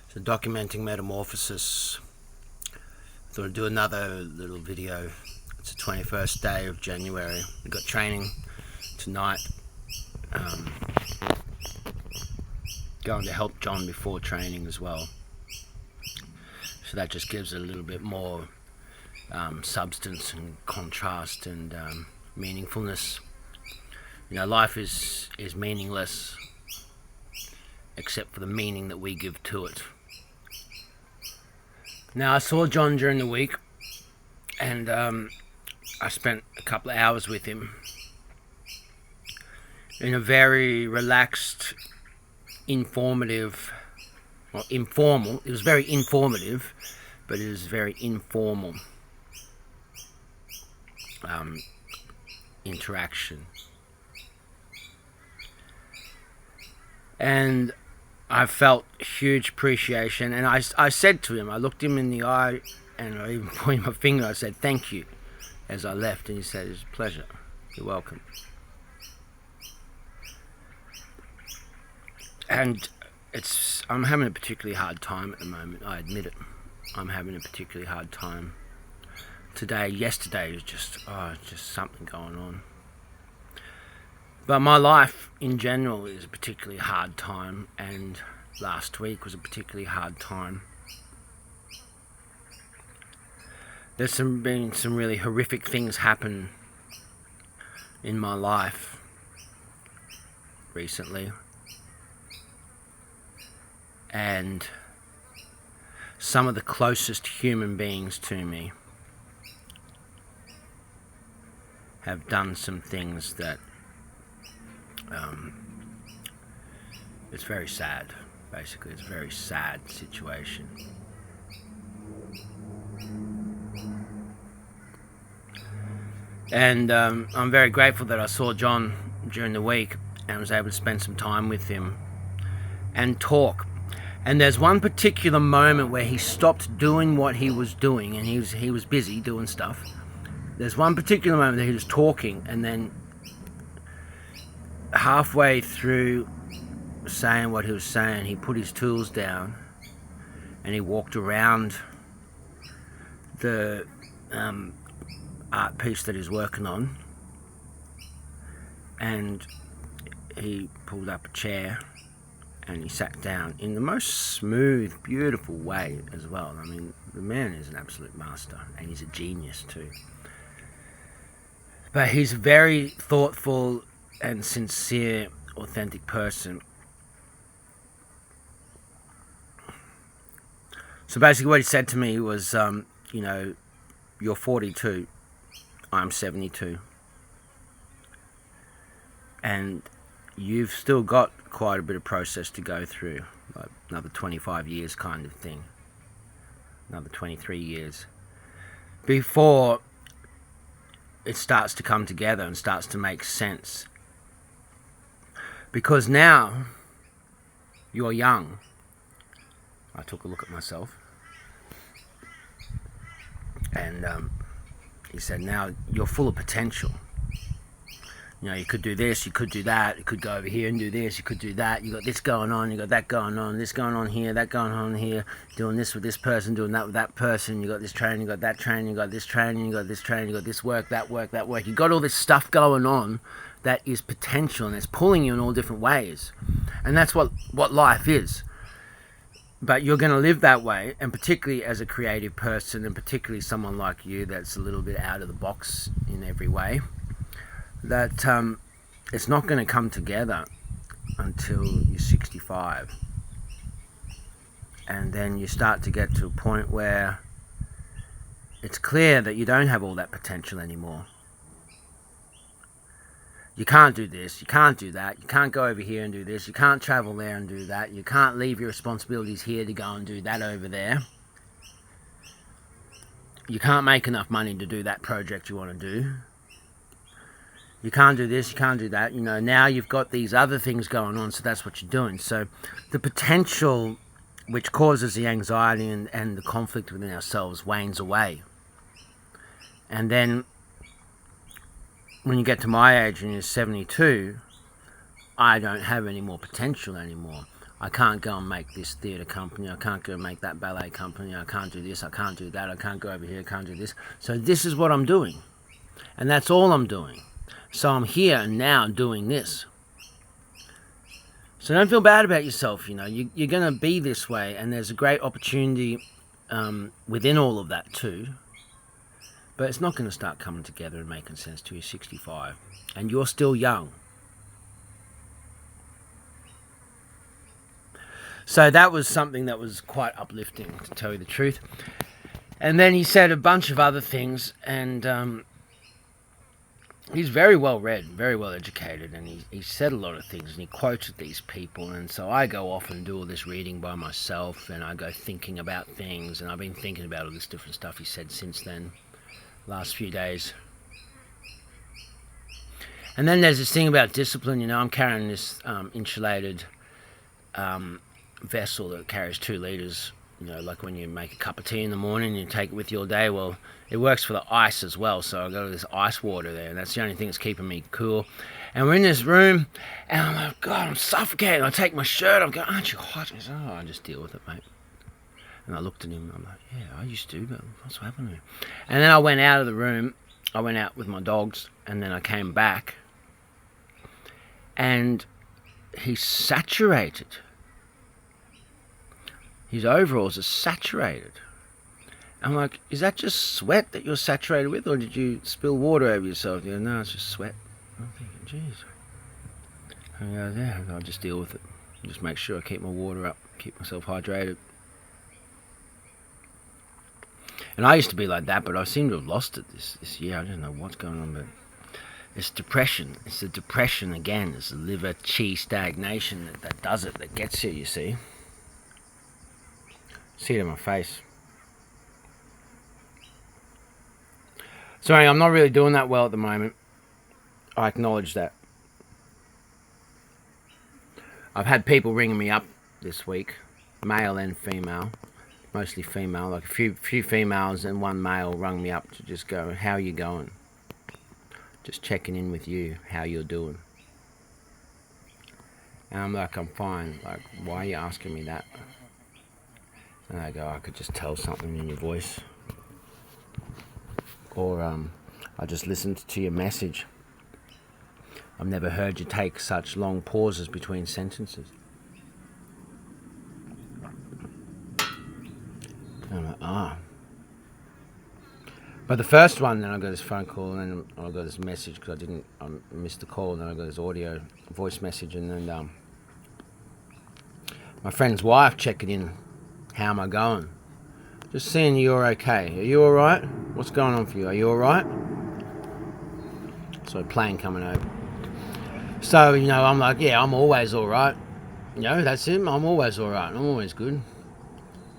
So documenting Metamorphosis. Thought I'd do another little video. It's the 21st day of January. We've got training tonight. Going to help John before training as well. So that just gives it a little bit more substance and contrast and meaningfulness. You know, life is meaningless except for the meaning that we give to it. Now, I saw John during the week, and I spent a couple of hours with him in a very relaxed, informative, well, informal. It was very informative, but it was very informal interaction. And I felt huge appreciation, and I said to him, I looked him in the eye, and I even pointed my finger, I said, "Thank you," as I left, and he said, "It's a pleasure, you're welcome." And I'm having a particularly hard time at the moment, I admit it. I'm having a particularly hard time. Yesterday was just something going on. But my life in general is a particularly hard time, and last week was a particularly hard time. There's been some really horrific things happen in my life recently. And some of the closest human beings to me have done some things that it's very sad. Basically, it's a very sad situation. And I'm very grateful that I saw John during the week and was able to spend some time with him and talk. And there's one particular moment where he stopped doing what he was doing, and he was busy doing stuff. There's one particular moment that he was talking, and then halfway through saying what he was saying, he put his tools down and he walked around the art piece that he's working on, and he pulled up a chair and he sat down in the most smooth, beautiful way as well. I mean, the man is an absolute master, and he's a genius too. But he's a very thoughtful and sincere, authentic person. So basically what he said to me was, you know, you're 42, I'm 72. And you've still got quite a bit of process to go through, like another 25 years kind of thing, another 23 years, before it starts to come together and starts to make sense. Because now you're young. I took a look at myself, and he said, now you're full of potential. You know, you could do this, you could do that, you could go over here and do this, you could do that, you got this going on, you got that going on, this going on here, that going on here, doing this with this person, doing that with that person, you got this training, you got that training, you got this training, you got this training, you got this work, that work, that work. You got all this stuff going on that is potential, and it's pulling you in all different ways. And that's what life is. But you're going to live that way, and particularly as a creative person, and particularly someone like you that's a little bit out of the box in every way, that it's not going to come together until you're 65. And then you start to get to a point where it's clear that you don't have all that potential anymore. You can't do this, you can't do that, you can't go over here and do this, you can't travel there and do that, you can't leave your responsibilities here to go and do that over there. You can't make enough money to do that project you want to do. You can't do this, you can't do that. You know, now you've got these other things going on, so that's what you're doing. So the potential which causes the anxiety and the conflict within ourselves wanes away. And then when you get to my age and you're 72, I don't have any more potential anymore. I can't go and make this theatre company, I can't go and make that ballet company, I can't do this, I can't do that, I can't go over here, I can't do this. So this is what I'm doing. And that's all I'm doing. So I'm here and now doing this. So don't feel bad about yourself, You're going to be this way, and there's a great opportunity within all of that too. But it's not going to start coming together and making sense till you're 65. And you're still young. So that was something that was quite uplifting, to tell you the truth. And then he said a bunch of other things, and he's very well read, very well educated, and he said a lot of things, and he quoted these people. And so I go off and do all this reading by myself, and I go thinking about things, and I've been thinking about all this different stuff he said since then, last few days. And then there's this thing about discipline. I'm carrying this insulated vessel that carries 2 litres, like when you make a cup of tea in the morning and you take it with you all day. Well, it works for the ice as well, so I've got this ice water there, and that's the only thing that's keeping me cool. And we're in this room, and I'm like, God, I'm suffocating. I take my shirt, I'm going, aren't you hot? He said, oh, I just deal with it, mate. And I looked at him, and I'm like, yeah, I used to, but what's happening to me? And then I went out of the room, I went out with my dogs, and then I came back, and he's saturated. His overalls are saturated. I'm like, is that just sweat that you're saturated with, or did you spill water over yourself? He goes, no, it's just sweat. I'm thinking, jeez. I go, yeah, I'll just deal with it. Just make sure I keep my water up, keep myself hydrated. And I used to be like that, but I seem to have lost it this year. I don't know what's going on, but it's depression. It's the depression again. It's the liver chi stagnation that does it, that gets you see. See it in my face. Sorry, I'm not really doing that well at the moment. I acknowledge that. I've had people ringing me up this week, male and female, mostly female, like a few females and one male rung me up to just go, how are you going? Just checking in with you, how you're doing. And I'm like, I'm fine. Like, why are you asking me that? And I go, I could just tell something in your voice. Or I just listened to your message. I've never heard you take such long pauses between sentences. And I'm like, ah. But the first one, then I got this phone call, and then I got this message because I missed the call, and then I got this audio voice message, and then my friend's wife checking in. How am I going? Just seeing you're okay. Are you alright? What's going on for you? Are you alright? So a plane coming over. So, I'm like, yeah, I'm always alright. That's him. I'm always alright. I'm always good.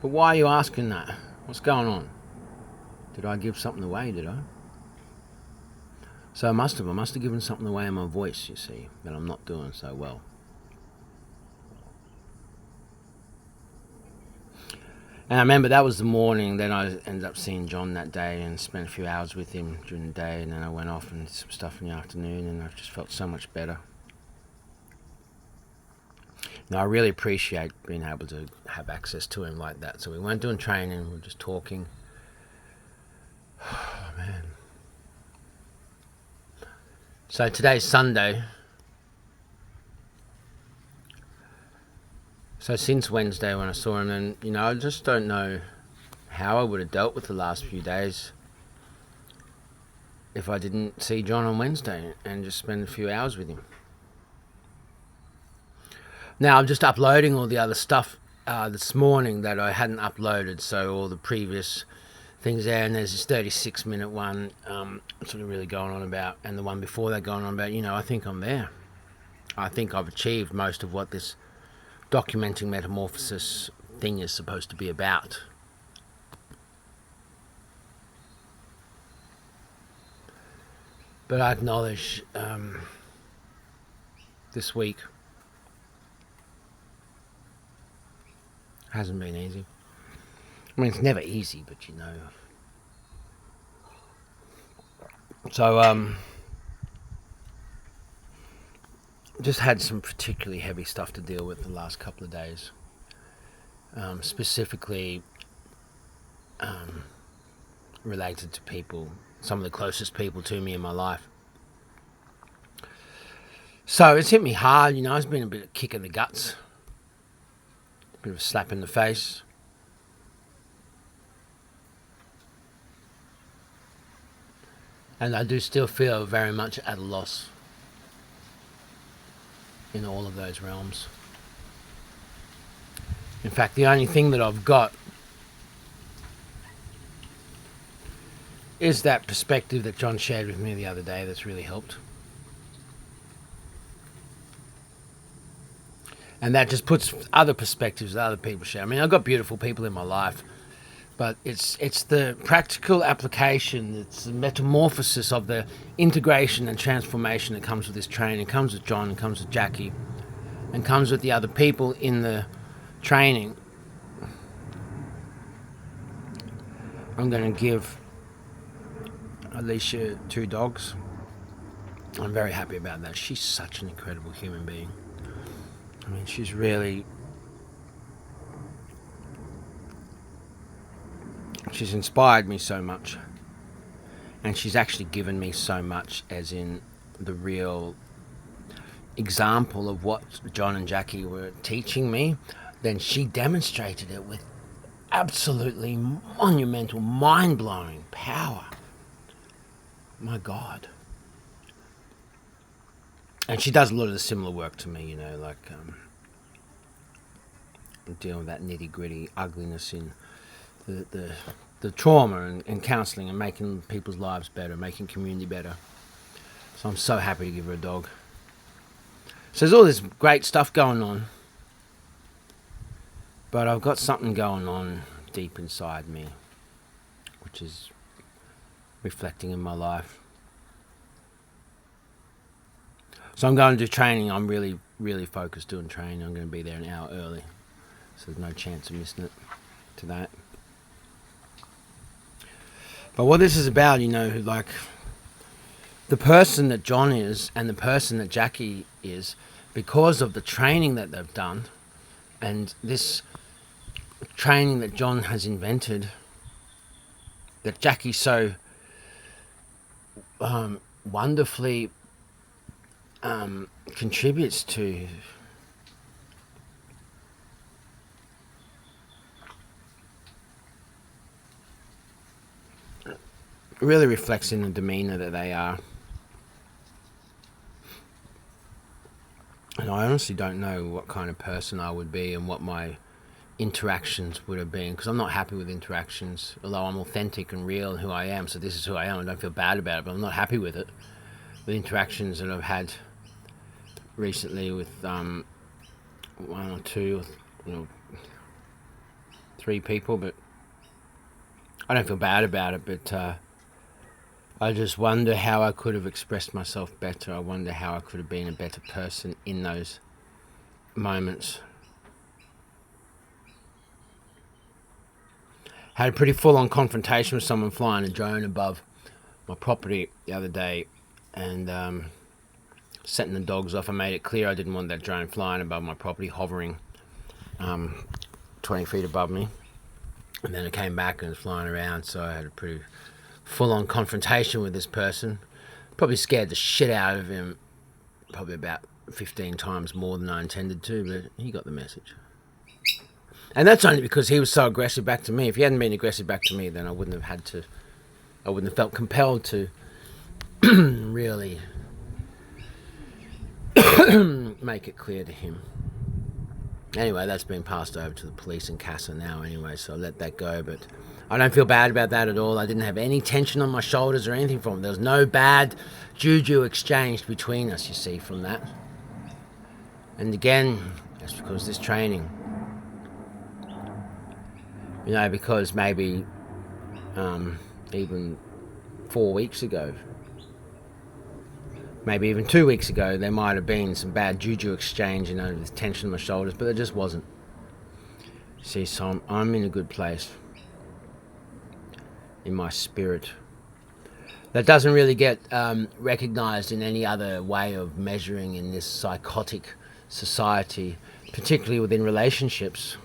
But why are you asking that? What's going on? Did I give something away, did I? So I must have given something away in my voice, you see, that I'm not doing so well. And I remember that was the morning. Then I ended up seeing John that day and spent a few hours with him during the day, and then I went off and did some stuff in the afternoon, and I just felt so much better. Now, I really appreciate being able to have access to him like that. So we weren't doing training, we were just talking. Oh, man. So today's Sunday. So since Wednesday when I saw him, and I just don't know how I would have dealt with the last few days if I didn't see John on Wednesday and just spend a few hours with him. Now I'm just uploading all the other stuff this morning that I hadn't uploaded, so all the previous things there, and there's this 36-minute one sort of really going on about, and the one before that going on about, I think I'm there. I think I've achieved most of what this documenting metamorphosis thing is supposed to be about. But I acknowledge this week hasn't been easy. I mean, it's never easy, but So just had some particularly heavy stuff to deal with the last couple of days. Specifically related to people, some of the closest people to me in my life. So it's hit me hard, it's been a bit of a kick in the guts, a bit of a slap in the face. And I do still feel very much at a loss in all of those realms. In fact, the only thing that I've got is that perspective that John shared with me the other day that's really helped. And that just puts other perspectives that other people share. I mean, I've got beautiful people in my life, but it's the practical application, it's the metamorphosis of the integration and transformation that comes with this training. It comes with John, it comes with Jackie, and comes with the other people in the training. I'm going to give Alicia 2 dogs. I'm very happy about that. She's such an incredible human being. I mean, she's inspired me so much, and she's actually given me so much, as in the real example of what John and Jackie were teaching me. Then she demonstrated it with absolutely monumental, mind-blowing power. My God. And she does a lot of the similar work to me, like dealing with that nitty-gritty ugliness in the trauma and counselling and making people's lives better, making community better. So I'm so happy to give her a dog. So there's all this great stuff going on, but I've got something going on deep inside me, which is reflecting in my life. So I'm going to do training. I'm really, really focused doing training. I'm going to be there an hour early, so there's no chance of missing it to that. But what this is about, like the person that John is and the person that Jackie is, because of the training that they've done and this training that John has invented, that Jackie so wonderfully contributes to. Really reflects in the demeanour that they are. And I honestly don't know what kind of person I would be and what my interactions would have been, because I'm not happy with interactions, although I'm authentic and real in who I am, so this is who I am. I don't feel bad about it, but I'm not happy with it. The interactions that I've had recently with 1 or 2 or 3 people, but I don't feel bad about it. But I just wonder how I could have expressed myself better. I wonder how I could have been a better person in those moments. Had a pretty full-on confrontation with someone flying a drone above my property the other day, and setting the dogs off. I made it clear I didn't want that drone flying above my property, hovering 20 feet above me. And then it came back and was flying around, so I had a pretty full-on confrontation with this person. Probably scared the shit out of him, probably about 15 times more than I intended to, but he got the message. And that's only because he was so aggressive back to me. If he hadn't been aggressive back to me, then I wouldn't have felt compelled to really make it clear to him. Anyway, that's been passed over to the police in Casa now anyway, so I'll let that go. But I don't feel bad about that at all. I didn't have any tension on my shoulders or anything from it. There was no bad juju exchanged between us, you see, from that. And again, that's because this training, because maybe even 4 weeks ago, maybe even 2 weeks ago, there might have been some bad juju exchange, with tension on my shoulders, but there just wasn't. See, so I'm in a good place in my spirit. that doesn't really get recognized in any other way of measuring in this psychotic society, particularly within relationships.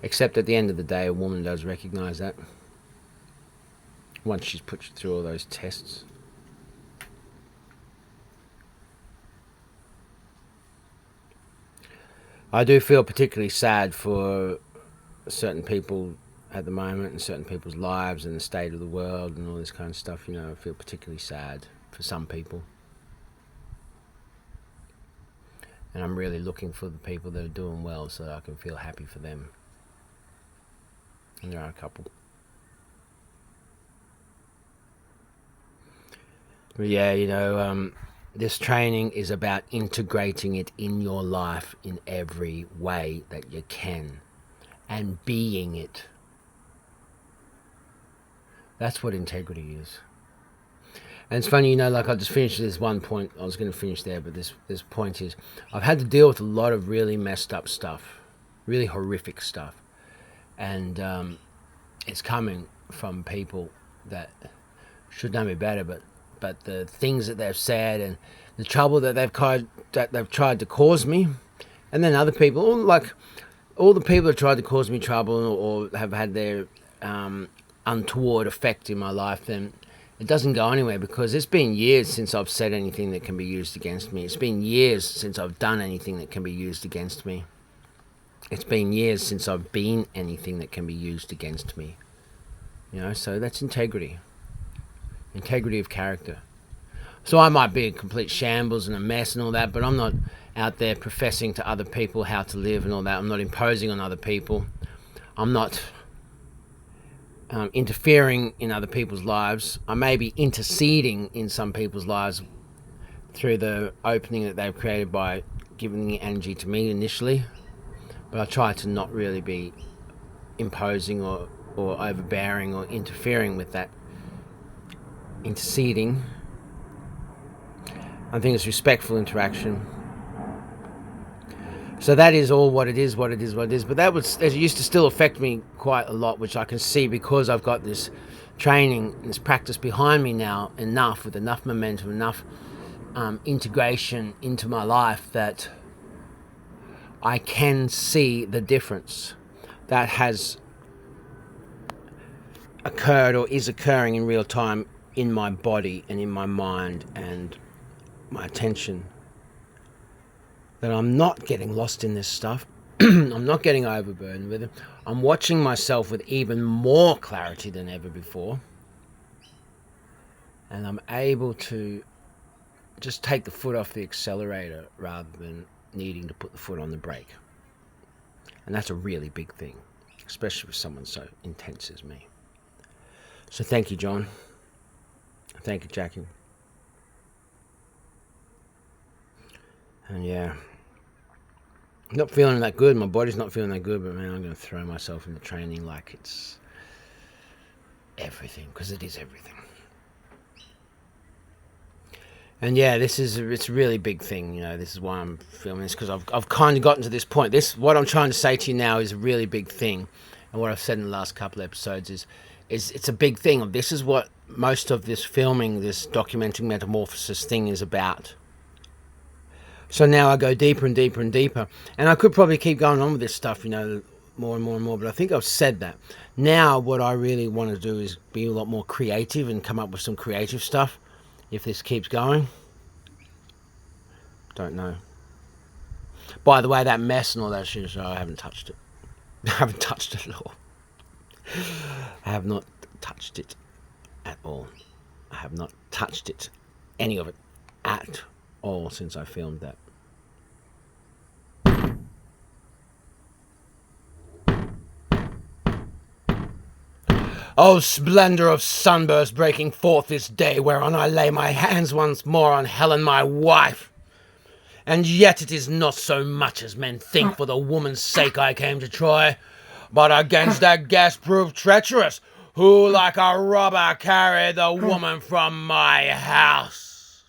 Except at the end of the day, a woman does recognize that once she's put you through all those tests. I do feel particularly sad for certain people at the moment and certain people's lives and the state of the world and all this kind of stuff. You know, I feel particularly sad for some people. And I'm really looking for the people that are doing well so that I can feel happy for them. And there are a couple. But yeah, you know, this training is about integrating it in your life in every way that you can and being it. That's what integrity is. And it's funny, you know, like I just finished this one point. I was going to finish there, but this point is I've had to deal with a lot of really messed up stuff, really horrific stuff. And it's coming from people that should know me better, but the things that they've said and the trouble that they've tried to cause me, and then other people, all the people that tried to cause me trouble or have had their untoward effect in my life, then it doesn't go anywhere because it's been years since I've said anything that can be used against me. It's been years since I've done anything that can be used against me. It's been years since I've been anything that can be used against me. You know, so that's integrity. Integrity of character. So I might be a complete shambles and a mess and all that, but I'm not out there professing to other people how to live and all that. I'm not imposing on other people. I'm not interfering in other people's lives. I may be interceding in some people's lives through the opening that they've created by giving the energy to me initially, but I try to not really be imposing or overbearing or interfering with that interceding. I think it's respectful interaction. So that is all what it is. But it used to still affect me quite a lot, which I can see because I've got this training, this practice behind me now, with enough momentum, enough integration into my life that I can see the difference that has occurred or is occurring in real time in my body and in my mind and my attention. That I'm not getting lost in this stuff. I'm not getting overburdened with it. I'm watching myself with even more clarity than ever before. And I'm able to just take the foot off the accelerator rather than needing to put the foot on the brake. And that's a really big thing, especially with someone so intense as me. So thank you, John. Thank you, Jackie. And yeah, not feeling that good. My body's not feeling that good, but man, I'm going to throw myself into training like it's everything, because it is everything. And yeah, it's a really big thing. You know, this is why I'm filming this, because I've kind of gotten to this point. What I'm trying to say to you now is a really big thing, and what I've said in the last couple of episodes is it's a big thing. This is what most of this filming, this documenting Metamorphosis thing is about. So now I go deeper and deeper and deeper. And I could probably keep going on with this stuff, you know, more and more and more. But I think I've said that. Now what I really want to do is be a lot more creative and come up with some creative stuff. If this keeps going. Don't know. By the way, that mess and all that shit, I haven't touched it. I haven't touched it at all. I have not touched it at all. I have not touched it, any of it, at all since I filmed that. Oh, splendor of sunburst breaking forth this day, whereon I lay my hands once more on Helen, my wife. And yet it is not so much as men think, for the woman's sake I came to Troy, but against that gas proved treacherous, who like a robber carried the woman from my house.